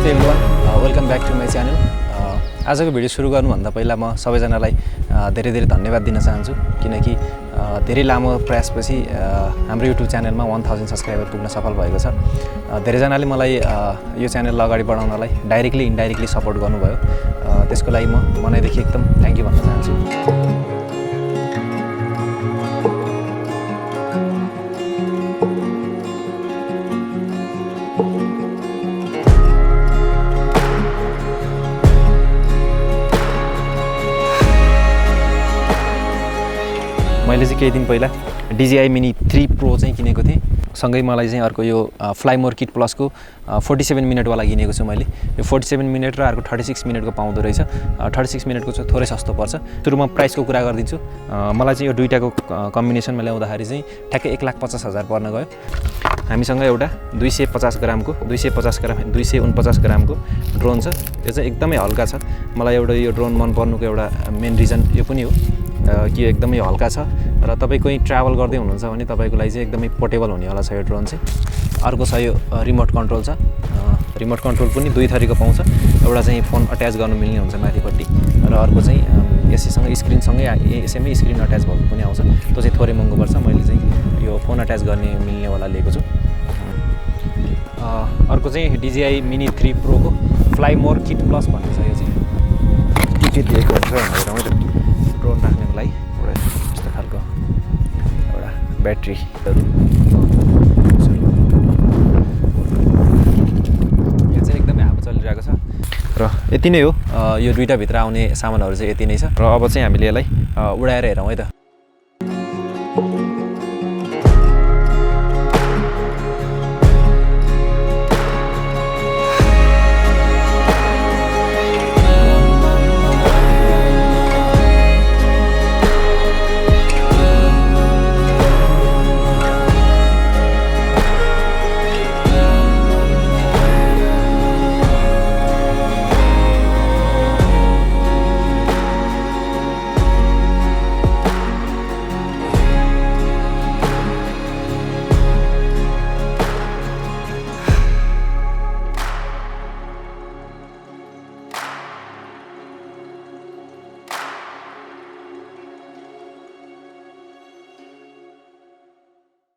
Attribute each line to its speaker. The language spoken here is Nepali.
Speaker 1: नमस्ते everyone, welcome back to my channel. आजको भिडियो सुरु गर्नुभन्दा पहिला म सबैजनालाई धेरै धेरै धन्यवाद दिन चाहन्छु, किनकि धेरै लामो प्रयासपछि हाम्रो युट्युब च्यानलमा 1000 सब्सक्राइबर पुग्न सफल भएको छ। धेरैजनाले मलाई यो च्यानल अगाडि बढाउनलाई डाइरेक्टली इन्डाइरेक्टली सपोर्ट गर्नुभयो। त्यसको लागि म मनैदेखि एकदम थ्याङ्क यू भन्न चाहन्छु। मैले चाहिँ केही दिन पहिला DJI Mini 3 Pro चाहिँ किनेको थिएँ। सँगै मलाई चाहिँ अर्को यो फ्लाइ मोर किट प्लसको 47 मिनटवाला किनेको छु मैले। यो 47 मिनट र अर्को 36 मिनटको पाउँदो रहेछ। 36 मिनटको चाहिँ थोरै सस्तो पर्छ। सुरुमा प्राइसको कुरा गरिदिन्छु। मलाई चाहिँ यो दुईटाको कम्बिनेसनमा ल्याउँदाखेरि चाहिँ ठ्याक्कै 1,50,000 पर्न गयो। हामीसँग एउटा 250 ग्रामको 249 ग्रामको ड्रोन छ। यो चाहिँ एकदमै हल्का छ। मलाई एउटा यो ड्रोन मन पर्नुको एउटा मेन रिजन यो पनि हो कि एकदमै हल्का छ र तपाईँ कोही ट्राभल गर्दै हुनुहुन्छ भने तपाईँको लागि चाहिँ एकदमै पोर्टेबल हुनेवाला छ यो ड्रोन चाहिँ। अर्को छ यो रिमोट कन्ट्रोल छ। रिमोट कन्ट्रोल पनि दुई थरीको पाउँछ। एउटा चाहिँ फोन अट्याच गर्नु मिल्ने हुन्छ माथिपट्टि र अर्को चाहिँ यसैसँग स्क्रिनसँगै यसैमै स्क्रिन अट्याच भएको पनि आउँछ। त्यो चाहिँ थोरै महँगो पर्छ। मैले चाहिँ यो फोन अट्याच गर्ने मिल्नेवाला लिएको छु। अर्को चाहिँ DJI Mini 3 Pro को फ्लाइ मोर किट प्लस भन्ने छ। यो चाहिँ के दिएको हुन्छ भनेर मैले ड्रोन राख्नको लागि एउटा यस्तो खालको एउटा ब्याट्रीहरू यो चाहिँ एकदमै हावा चलिरहेको छ र यति नै हो। यो दुईटा भित्र आउने सामानहरू चाहिँ यति नै छ र अब चाहिँ हामीले यसलाई उडाएर हेरौँ है त।